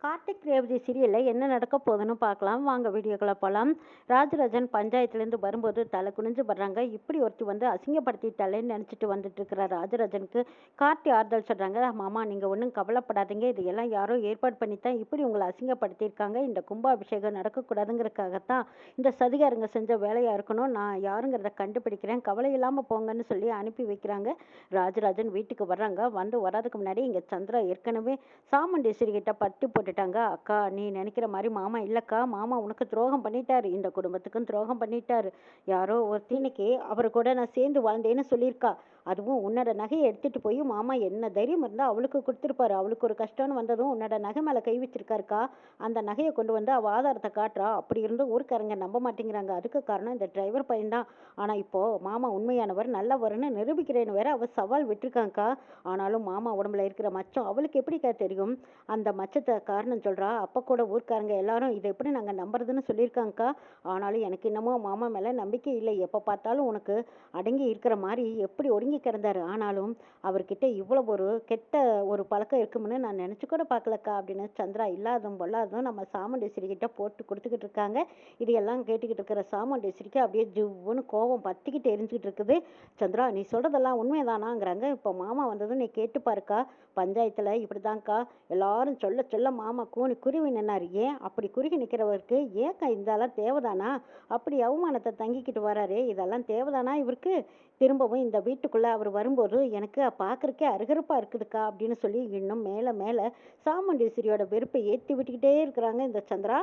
கார்த்திக் ரேவதி சீரியலில் என்ன நடக்க போகுதுன்னு பார்க்கலாம் வாங்க. வீடியோக்களை போகலாம். ராஜராஜன் பஞ்சாயத்துலேருந்து வரும்போது தலை குனிஞ்சு வர்றாங்க. இப்படி ஒருத்தி வந்து அசிங்கப்படுத்திட்டாலேன்னு நினச்சிட்டு வந்துட்டு இருக்கிற ராஜராஜனுக்கு கார்த்தி ஆறுதல் சொல்கிறாங்க. மாமா நீங்கள் ஒன்றும் கவலைப்படாதீங்க, இதையெல்லாம் யாரோ ஏற்பாடு பண்ணித்தான் இப்படி உங்களை அசிங்கப்படுத்தியிருக்காங்க. இந்த கும்பாபிஷேகம் நடக்கக்கூடாதுங்கிறதுக்காகத்தான் இந்த சதிகாரங்க செஞ்ச வேலையாக இருக்கணும். நான் யாருங்கிறத கண்டுபிடிக்கிறேன், கவலை இல்லாமல் போங்கன்னு சொல்லி அனுப்பி வைக்கிறாங்க. ராஜராஜன் வீட்டுக்கு வர்றாங்க. வந்து வராதுக்கு முன்னாடி இங்கே சந்திரா ஏற்கனவே சாமுண்டேஸ்வரி கிட்ட பட்டு போட்டுட்டாங்க. அக்கா நீ நினைக்கிற மாதிரி மாமா இல்லக்கா, மாமா உனக்கு துரோகம் பண்ணிட்டாரு, இந்த குடும்பத்துக்கும் துரோகம் பண்ணிட்டாரு. யாரோ ஒரு தீனைக்கு அவர் கூட நான் சேர்ந்து வாழ்ந்தேன்னு சொல்லியிருக்கா. அதுவும் உன்னோட நகையை எடுத்துட்டு போய் மாமா என்ன தைரியம் இருந்தால் அவளுக்கு கொடுத்துருப்பாரு. அவளுக்கு ஒரு கஷ்டம்னு வந்ததும் உன்னோட நகை மேலே கை வச்சிருக்காருக்கா. அந்த நகையை கொண்டு வந்து அவள் ஆதாரத்தை காட்டுறா. அப்படி இருந்து ஊருக்காரங்க நம்ப மாட்டேங்கிறாங்க. அதுக்கு காரணம் இந்த டிரைவர் பையன்தான். ஆனால் இப்போ மாமா உண்மையானவர் நல்லவர்னு நிரூபிக்கிறேன்னு வேற அவள் சவால் விட்டுருக்காங்க்கா. ஆனாலும் மாமா உடம்புல இருக்கிற மச்சம் அவளுக்கு எப்படிக்கா தெரியும்? அந்த மச்சத்தை காரணம் சொல்கிறா. அப்போ கூட ஊர்க்காரங்க எல்லாரும் இதை எப்படி நாங்கள் நம்புறதுன்னு சொல்லியிருக்காங்க்கா. ஆனாலும் எனக்கு இன்னமும் மாமா மேலே நம்பிக்கை இல்லை. எப்போ பார்த்தாலும் உனக்கு அடங்கி இருக்கிற மாதிரி எப்படி ஒடுங்கி கிடந்தாரு. ஆனாலும் அவர்கிட்ட இவ்வளோ ஒரு கெட்ட ஒரு பழக்கம் இருக்கும்னு நான் நினச்சி கூட பார்க்கலக்கா அப்படின்னு சந்திரா இல்லாதும் பொல்லாதும் நம்ம சாமுண்டேஸ்வரி கிட்ட போட்டு கொடுத்துக்கிட்டு இருக்காங்க. இதையெல்லாம் கேட்டுக்கிட்டு இருக்கிற சாமுண்டேஸ்வரிக்கு அப்படியே ஜிவ்வுன்னு கோபம் பற்றிக்கிட்டு எரிஞ்சுக்கிட்டு இருக்குது. சந்திரா நீ சொல்கிறதெல்லாம் உண்மைதானாங்கிறாங்க. இப்போ மாமா வந்ததும் நீ கேட்டு பாருக்கா. பஞ்சாயத்தில் இப்படிதான்க்கா எல்லாரும் சொல்ல சொல்ல மாமா கூனி குருவி நின்னாரு. ஏன் அப்படி குறுகி நிற்கிறவருக்கு ஏக்கா இதெல்லாம் தேவைதானா? அப்படி அவமானத்தை தங்கிக்கிட்டு வராரு, இதெல்லாம் தேவைதானா இவருக்கு? திரும்பவும் இந்த வீட்டுக்குள்ளே அவர் வரும்போது எனக்கு பார்க்குறக்கே அருகருப்பாக இருக்குதுக்கா அப்படின்னு சொல்லி இன்னும் மேலே மேலே சாமுண்டீஸ்வரியோட வெறுப்பை ஏற்றி விட்டுக்கிட்டே இருக்கிறாங்க இந்த சந்திரா.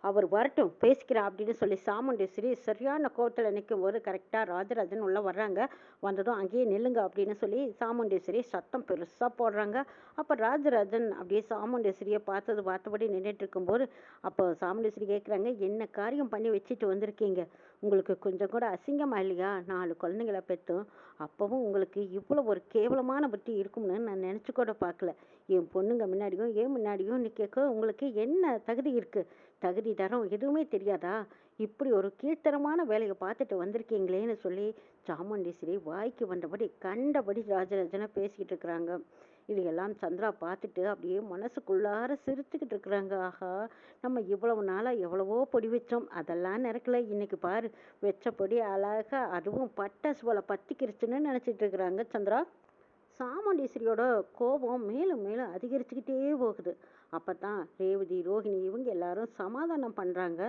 அவர் வரட்டும் பேசிக்கிறேன் அப்படின்னு சொல்லி சாமுண்டேஸ்வரி சரியான கோவத்தில் நிற்கும் போது கரெக்டாக ராஜராஜன் உள்ளே வர்றாங்க. வந்ததும் அங்கேயே நில்லுங்க அப்படின்னு சொல்லி சாமுண்டேஸ்வரி சத்தம் பெருசாக போடுறாங்க. அப்போ ராஜராஜன் அப்படியே சாமுண்டேஸ்வரியை பார்த்தபடி நின்றுட்டு இருக்கும்போது அப்போ சாமுண்டேஸ்வரி கேட்குறாங்க, என்ன காரியம் பண்ணி வச்சுட்டு வந்திருக்கீங்க? உங்களுக்கு கொஞ்சம் கூட அசிங்கமா இல்லையா? 4 குழந்தைங்கள பெற்றும் அப்பவும் உங்களுக்கு இவ்வளோ ஒரு கேவலமான புத்தி இருக்கும்னு நான் நினச்சி கூட பார்க்கல. என் பொண்ணுங்க முன்னாடியும் ஏன் முன்னாடியும் நிற்க உங்களுக்கு என்ன தகுதி இருக்குது? தகுதி தரம் எதுவுமே தெரியாதா? இப்படி ஒரு கீழ்த்தரமான வேலையை பார்த்துட்டு வந்திருக்கீங்களேன்னு சொல்லி சாமுண்டீஸ்வரி வாய்க்கு வந்தபடி கண்டபடி ராஜராஜனை பேசிக்கிட்டு இருக்கிறாங்க. இதையெல்லாம் சந்திரா பார்த்துட்டு அப்படியே மனசுக்குள்ளார சிரிச்சுக்கிட்டு இருக்கிறாங்க. ஆஹா, நம்ம இவ்வளவு நாளாக எவ்வளவோ பொடி வச்சோம், அதெல்லாம் நடக்கல. இன்னைக்கு பாரு வச்ச பொடி அழகா அதுவும் பட்டாசு போல பத்திக்கிருச்சுன்னு நினச்சிட்டு இருக்கிறாங்க சந்திரா. சாமுண்டீஸ்வரியோட கோபம் மேலும் மேலும் அதிகரிச்சுக்கிட்டே போகுது. அப்போ தான் ரேவதி ரோஹிணி இவங்க எல்லாரும் சமாதானம் பண்ணுறாங்க.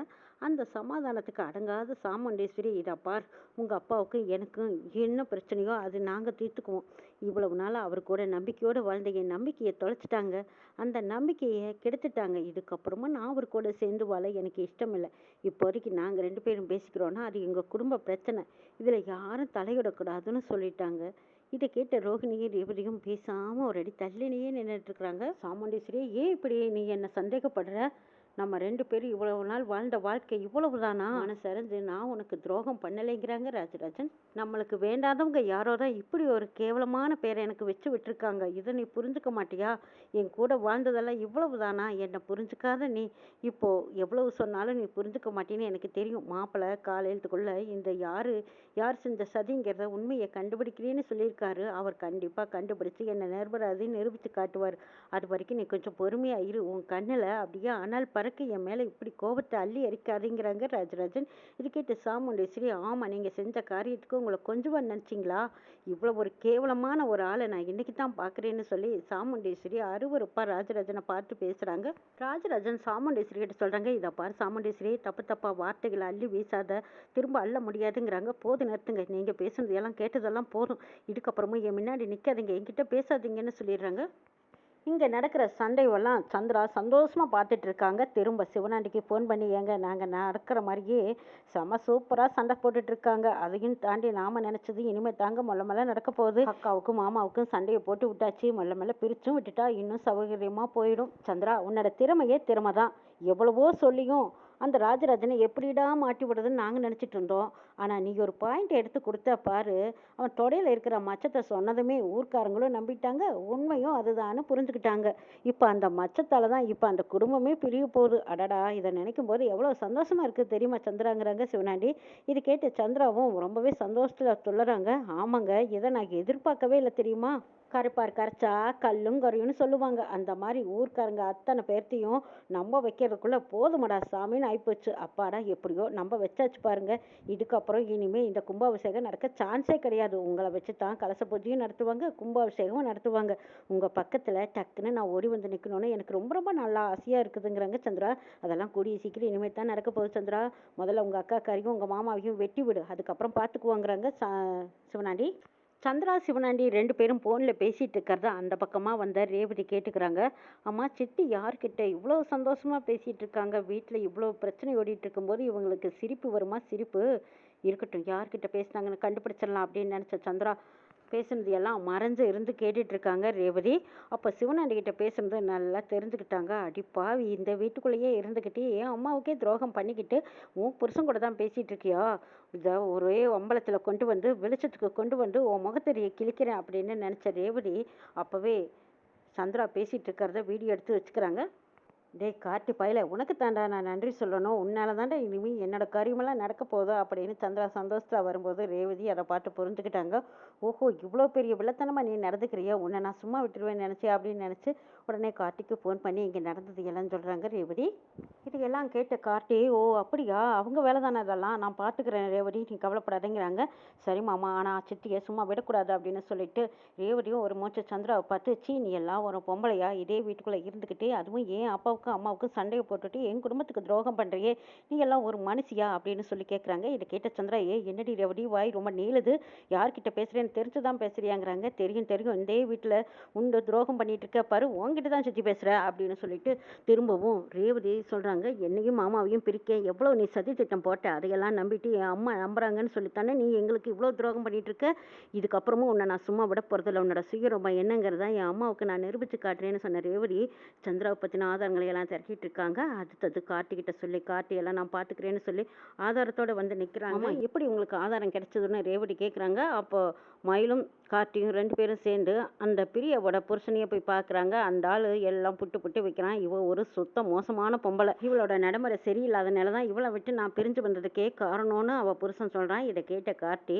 அந்த சமாதானத்துக்கு அடங்காத சாமுண்டீஸ்வரி, இதை பார், உங்கள் அப்பாவுக்கும் எனக்கும் என்ன பிரச்சனையோ அது நாங்கள் தீர்த்துக்குவோம். இவ்வளவு நாள் அவர் கூட நம்பிக்கையோடு வாழ்ந்த என் நம்பிக்கையை தொலைச்சிட்டாங்க, அந்த நம்பிக்கையை கெடுத்துட்டாங்க. இதுக்கப்புறமா நான் அவர் கூட சேர்ந்து வாழ எனக்கு இஷ்டம் இல்லை. இப்போதைக்கு நாங்கள் 2 பேரும் பேசிக்கிறோன்னா அது எங்கள் குடும்ப பிரச்சனை, இதில் யாரும் தலையிடக்கூடாதுன்னு சொல்லிட்டாங்க. இதை கேட்ட ரோஹிணியும் ரேவதியும் பேசாம ஒரு அடி தள்ளினையே நின்றுட்டு இருக்கிறாங்க. சாமுண்டீஸ்வரி, ஏன் இப்படி நீ என்ன சந்தேகப்படுற? நம்ம 2 பேரும் இவ்வளவு நாள் வாழ்ந்த வாழ்க்கை இவ்வளவுதானா? மனசறிஞ்சு நான் உனக்கு துரோகம் பண்ணலைங்கிறாங்க ராஜராஜன். நம்மளுக்கு வேண்டாதவங்க யாரோ தான் இப்படி ஒரு கேவலமான பேரை எனக்கு வச்சு விட்டுருக்காங்க. இதை நீ புரிஞ்சுக்க மாட்டியா? என் கூட வாழ்ந்ததெல்லாம் இவ்வளவுதானா? என்னை புரிஞ்சுக்காத நீ இப்போ எவ்வளவு சொன்னாலும் நீ புரிஞ்சுக்க மாட்டேன்னு எனக்கு தெரியும். மாப்பிள்ளை காலையிலத்துக்குள்ள இந்த யார் செஞ்ச சதிங்கிறத உண்மையை கண்டுபிடிக்கிறேன்னு சொல்லியிருக்காரு. அவர் கண்டிப்பாக கண்டுபிடிச்சு என்னை நிரபராதின்னு நிரூபித்து காட்டுவார். அது வரைக்கும் நீ கொஞ்சம் பொறுமையா இரு. உன் கண்ணில் அப்படியே ஆனால் பறக்க என் மேலே இப்படி கோபத்தை அள்ளி அரிக்காதீங்கிறாங்க ராஜராஜன். இது கேட்டு சாமுண்டேஸ்வரி, ஆமாம், நீங்கள் செஞ்ச காரியத்துக்கு உங்களை கொஞ்சமாக நினச்சிங்களா? இவ்வளோ ஒரு கேவலமான ஒரு ஆளை நான் இன்னைக்கு தான் பார்க்குறேன்னு சொல்லி சாமுண்டேஸ்வரி அருவருப்பாக ராஜராஜனை பார்த்து பேசுகிறாங்க. ராஜராஜன் சாமுண்டேஸ்வரி கிட்ட சொல்கிறாங்க, இதை பாரு சாமுண்டேஸ்வரி, தப்பா வார்த்தைகளை அள்ளி வீசாத, திரும்ப அள்ள முடியாதுங்கிறாங்க. போது நிறுத்துங்க, நீங்கள் பேசுனது எல்லாம் கேட்டதெல்லாம் போதும், இதுக்கப்புறமும் என் முன்னாடி நிற்காதீங்க, என்கிட்ட பேசாதீங்கன்னு சொல்லிடுறாங்க. இங்கே நடக்கிற சண்டையெல்லாம் சந்திரா சந்தோஷமாக பார்த்துட்டு இருக்காங்க. திரும்ப சிவனாண்டிக்கு ஃபோன் பண்ணி, ஏங்க நாங்கள் நடக்கிற மாதிரியே செம சூப்பராக சண்டை போட்டுட்டு இருக்காங்க. அதையும் தாண்டி நாம் நினச்சது இனிமேல் தாங்க மெல்ல நடக்க போகுது. அக்காவுக்கும் மாமாவுக்கும் சண்டையை போட்டு விட்டாச்சு, மெல்ல பிரிச்சும் விட்டுட்டா இன்னும் சௌகரியமாக போயிடும். சந்திரா, உன்னோட திறமையே திறமை தான். எவ்வளவோ சொல்லியும் அந்த ராஜராஜனை எப்படிடா மாட்டி விடுறதுன்னு நாங்கள் நினச்சிட்டு இருந்தோம். ஆனால் நீ ஒரு பாயிண்ட் எடுத்து கொடுத்தா பாரு, அவன் தொடையில் இருக்கிற மச்சத்தை சொன்னதுமே ஊர்க்காரங்களும் நம்பிட்டாங்க, உண்மையும் அதுதான்னு புரிஞ்சுக்கிட்டாங்க. இப்போ அந்த மச்சத்தால் தான் இப்போ அந்த குடும்பமே பிரிய போகுது. அடடா, இதை நினைக்கும் போது எவ்வளோ சந்தோஷமா இருக்குது தெரியுமா சந்திராங்கிறாங்க சிவனாண்டி. இது கேட்டு சந்திராவும் ரொம்பவே சந்தோஷத்தில் சொல்லுறாங்க, ஆமாங்க, இதை நான் எதிர்பார்க்கவே இல்லை தெரியுமா. கரைப்பார் கரைச்சா கல்லும் கரையும்னு சொல்லுவாங்க. அந்த மாதிரி ஊர்க்காரங்க அத்தனை பேர்த்தையும் நம்ப வைக்கிறதுக்குள்ள போதுமடா சாமின்னு ஆயிப்போச்சு. அப்பாடா எப்படியோ நம்ப வச்சாச்சு பாருங்க. இதுக்கப்புறம் இனிமே இந்த கும்பாபிஷேகம் நடக்க சான்ஸே கிடையாது. உங்களை வச்சு தான் கலச பூஜையும் நடத்துவாங்க, கும்பாபிஷேகமும் நடத்துவாங்க. உங்க பக்கத்துல டக்குன்னு நான் ஓடி வந்து நிக்கணும்னு எனக்கு ரொம்ப ரொம்ப நல்லா ஆசையா இருக்குதுங்கிறாங்க சந்திரா. அதெல்லாம் கூடிய சீக்கிரம் இனிமே தான் நடக்க போகுது சந்திரா. முதல்ல உங்க அக்காக்காரையும் உங்க மாமாவையும் வெட்டி விடு, அதுக்கப்புறம் பார்த்துக்குவாங்கிறாங்க சிவனாண்டி. சந்திரா சிவனாண்டி 2 பேரும் ஃபோன்ல பேசிட்டு இருக்கிறத அந்த பக்கமா வந்த ரேவதி கேட்டுக்கிறாங்க. அம்மா சித்தி யார்கிட்ட இவ்வளோ சந்தோஷமா பேசிட்டு இருக்காங்க? வீட்டில் இவ்வளோ பிரச்சனை ஓடிட்டு இருக்கும்போது இவங்களுக்கு சிரிப்பு வருமா? சிரிப்பு இருக்கட்டும், யார்கிட்ட பேசுனாங்கன்னு கண்டுபிடிச்சிடலாம் அப்படின்னு நினச்ச சந்திரா பேசுனது எல்லாம் மறைஞ்சு இருந்து கேட்டுட்டு இருக்காங்க ரேவதி. அப்போ சிவனாண்டி கிட்ட பேசுனது நல்லா தெரிஞ்சுக்கிட்டாங்க. அடி பாவி, இந்த வீட்டுக்குள்ளேயே இருந்துக்கிட்டு என் அம்மாவுக்கே துரோகம் பண்ணிக்கிட்டு உன் புருஷன் கூட தான் பேசிட்டு இருக்கியா? இதை ஒரே அம்பலத்தில் கொண்டு வந்து வெளிச்சத்துக்கு கொண்டு வந்து உன் முகத்தறியை கிழிக்கிறேன் அப்படின்னு நினச்ச ரேவதி அப்போவே சந்திரா பேசிட்டு இருக்கிறத வீடியோ எடுத்து வச்சுக்கிறாங்க. டேய் காட்டு பயல, உனக்கு தாண்டா நான் நன்றி சொல்லணும். உன்னால தாண்டா இனிமே என்னோட காரியமெல்லாம் நடக்க போதோ அப்படின்னு சந்திரா சந்தோஷத்தில் வரும்போது ரேவதி அதை பார்த்து புரிஞ்சுக்கிட்டாங்க. ஓஹோ, இவ்வளோ பெரிய வில்லத்தனமா நீ நடந்துக்கிறியா? உன்னை நான் சும்மா விட்டுருவேன்னு நினச்சேன் அப்படின்னு நினச்சி உடனே கார்த்திக்கு ஃபோன் பண்ணி இங்கே நடந்தது எல்லாம் சொல்கிறாங்க ரேவதி. இது எல்லாம் கேட்ட கார்த்தி, ஓ அப்படியா, அவங்க வேலை தானே அதெல்லாம், நான் பார்த்துக்கிறேன் ரேவதி, நீ கவலைப்படாதேங்கிறாங்க. சரி மாமா, ஆனால் சித்தியை சும்மா விடக்கூடாது அப்படின்னு சொல்லிட்டு ரேவதியும் ஒரு மூச்சு சந்திராவை பார்த்து, சீ நீ எல்லாம் ஒரு பொம்பளையா இதே வீட்டுக்குள்ளே இருந்துக்கிட்டு அதுவும் ஏன் அப்பாவுக்கும் அம்மாவுக்கும் சண்டையை போட்டுட்டு என் குடும்பத்துக்கு துரோகம் பண்ணுறியே, நீ எல்லாம் ஒரு மனுஷியா அப்படின்னு சொல்லி கேட்குறாங்க. இதை கேட்ட சந்திரா, என்னடி ரேவதி வாய் ரொம்ப நீளுது, யார்கிட்ட பேசுகிறேன்னு தெரிஞ்சு தான் பேசுறியாங்கிறாங்க. தெரியும் தெரியும், இதே வீட்டில் உண்டு துரோகம் பண்ணிட்டு இருக்க பாரு, உங்ககிட்ட தான் சித்தி பேசுகிற அப்படின்னு சொல்லிட்டு திரும்பவும் ரேவதி சொல்கிறாங்க. என்னையும் மாமாவையும் பிரிக்க எவ்வளோ நீ சதி திட்டம் போட்ட, அதையெல்லாம் நம்பிட்டு என் அம்மா நம்புறாங்கன்னு சொல்லித்தானே நீ எங்களுக்கு இவ்வளோ துரோகம் பண்ணிட்டு இருக்க. இதுக்கப்புறமும் உன்னை நான் சும்மா விட போகிறதில்ல, உன்னோட சுயரூபம் என்னங்கிறத என் அம்மாவுக்கு நான் நிரூபித்து காட்டுறேன்னு சொன்ன ரேவதி சந்திராவை பற்றின ஆதாரங்களை எல்லாம் திரட்டிட்டு இருக்காங்க. அடுத்தது கார்த்திகிட்ட சொல்லி கார்த்தியெல்லாம் நான் பார்த்துக்கிறேன்னு சொல்லி ஆதாரத்தோடு வந்து நிற்கிறாங்க. எப்படி உங்களுக்கு ஆதாரம் கிடைச்சதுன்னு ரேவதி கேட்குறாங்க. அப்போ மயிலும் கார்த்தியும் 2 பேரும் சேர்ந்து அந்த பிரியாவோட புருஷனையே போய் பார்க்குறாங்க. அந்த ஆள் எல்லாம் புட்டு புட்டு வைக்கிறான். இவ ஒரு சுத்த மோசமான பொம்பளை, இவளோட நடைமுறை சரியில்லாதனால தான் இவளை விட்டு நான் பிரிஞ்சு வந்ததுக்கே காரணம்னு அவள் புருஷன் சொல்கிறான். இதை கேட்ட கார்த்தி,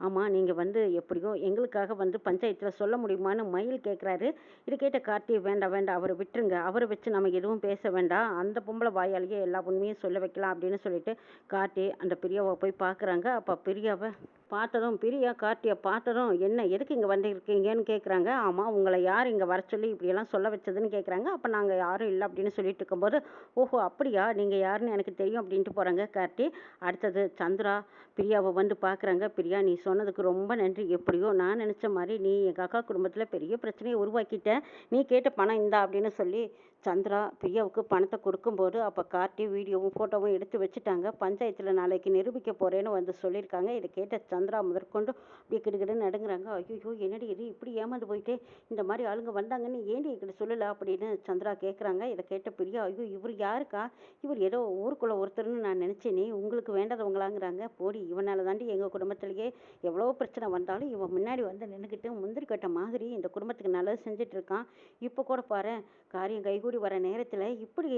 ஆமாம் நீங்கள் வந்து எப்படியோ எங்களுக்காக வந்து பஞ்சாயத்தில் சொல்ல முடியுமான்னு மயில் கேட்குறாரு. இதை கேட்ட கார்த்தி, வேண்டாம் வேண்டாம் அவரை விட்டுருங்க, அவரை வச்சு நம்ம எதுவும் பேச வேண்டாம், அந்த பொம்பளை வாயாலேயே எல்லா உண்மையும் சொல்ல வைக்கலாம் அப்படின்னு சொல்லிட்டு கார்த்தி அந்த பிரியாவை போய் பார்க்குறாங்க. அப்போ பிரியாவை பார்த்ததும் பிரியா கார்த்தியை பார்த்ததும், என்ன எதுக்கு இங்கே வந்து இருக்கீங்கன்னு கேட்குறாங்க. ஆமாம், உங்களை யார் இங்கே வர சொல்லி இப்படியெல்லாம் சொல்ல வச்சதுன்னு கேட்குறாங்க. அப்போ நாங்கள் யாரும் இல்லை அப்படின்னு சொல்லிட்டு இருக்கும்போது, ஓஹோ அப்படியா, நீங்கள் யாருன்னு எனக்கு தெரியும் அப்படின்ட்டு போகிறாங்க கார்த்தி. அடுத்தது சந்திரா பிரியாவை வந்து பார்க்குறாங்க. பிரியா, நீ சொன்னதுக்கு ரொம்ப நன்றி. எப்படியோ நான் நினச்ச மாதிரி நீ எங்கள் அக்கா குடும்பத்தில் பெரிய பிரச்சனையை உருவாக்கிட்ட, நீ கேட்ட பணம் இந்தா அப்படின்னு சொல்லி சந்திரா பிரியாவுக்கு பணத்தை கொடுக்கும்போது அப்போ கார்த்தி வீடியோவும் ஃபோட்டோவும் எடுத்து வச்சுட்டாங்க. பஞ்சாயத்தில் நாளைக்கு நிரூபிக்க போகிறேன்னு வந்து சொல்லியிருக்காங்க. இதை கேட்ட சந்திரா முதற்கொண்டு அப்படியே கிடுகிடுன்னு நடுங்குறாங்க. ஐயோ என்னடி இது இப்படி ஏமாந்து போயிட்டே, இந்த மாதிரி ஆளுங்க வந்தாங்கன்னு ஏண்டி என்கிட்ட சொல்லலை அப்படின்னு சந்திரா கேட்குறாங்க. இதை கேட்ட பிரியா, ஐயோ இவர் யாருக்கா, இவர் ஏதோ ஊருக்குள்ளே ஒருத்தர்னு நான் நினச்சேனே, உங்களுக்கு வேண்டாதவங்களாங்கிறாங்க. போடி, இவனால தாண்டி எங்கள் குடும்பத்திலேயே எவ்வளோ பிரச்சனை வந்தாலும் இவன் முன்னாடி வந்து நின்றுக்கிட்டு முந்திரி கட்ட மாதிரி இந்த குடும்பத்துக்கு நல்லது செஞ்சுட்டு இருக்கான். இப்போ கூட பாரு, காரியம் கைகூடி வர நேரத்தில் இப்படி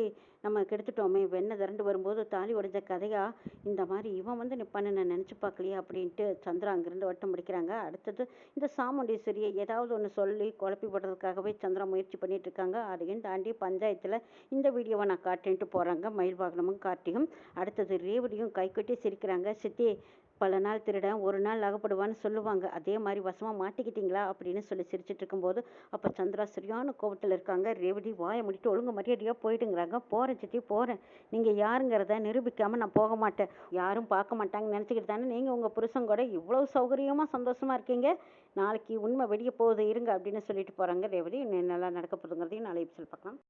நம்ம கெடுத்துட்டோமே, வெண்ணெய் திரண்டு வரும்போது தாலி உடைஞ்ச கதையா இந்த மாதிரி இவன் வந்து நிற்பான்னு நான் நினச்சி பார்க்கலையே அப்படின்ட்டு சந்திரா அங்கேருந்து வட்டம் பிடிக்கிறாங்க. அடுத்தது இந்த சாமுண்டீஸ்வரியை ஏதாவது ஒன்று சொல்லி குழப்பி போடுறதுக்காகவே சந்திரா முயற்சி பண்ணிட்டு இருக்காங்க. அதையும் தாண்டி பஞ்சாயத்தில் இந்த வீடியோவை நான் காட்டேன்ட்டு போகிறாங்க மயில் வாகனமும் கார்த்திகும். அடுத்தது ரேவதியும் கைக்கொட்டி சிரிக்கிறாங்க. சித்தி, பல நாள் திருடன் ஒரு நாள் அகப்படுவான்னு சொல்லுவாங்க, அதே மாதிரி வசமாக மாட்டிக்கிட்டீங்களா அப்படின்னு சொல்லி சிரிச்சிட்டு இருக்கும்போது அப்போ சந்திரா சரியான கோபத்தில் இருக்காங்க. ரேவதி வாயை முடிட்டு ஒழுங்கு மரியாதையாக போயிடுங்கிறாங்க. போகிறேன் சித்தி போகிறேன், நீங்கள் யாருங்கிறத நிரூபிக்காமல் நான் போக மாட்டேன், யாரும் பார்க்க மாட்டாங்கன்னு நினச்சிக்கிட்டு தானே நீங்கள் உங்கள் புருஷன் கூட இவ்வளோ சௌகரியமாக சந்தோஷமாக இருக்கீங்க, நாளைக்கு உண்மை வெடிய போகுது இருங்க அப்படின்னு சொல்லிட்டு போகிறாங்க ரேவதி. நல்லா நடக்க போகுதுங்கிறதையும் நாளை எபிசோட் பார்க்கலாம்.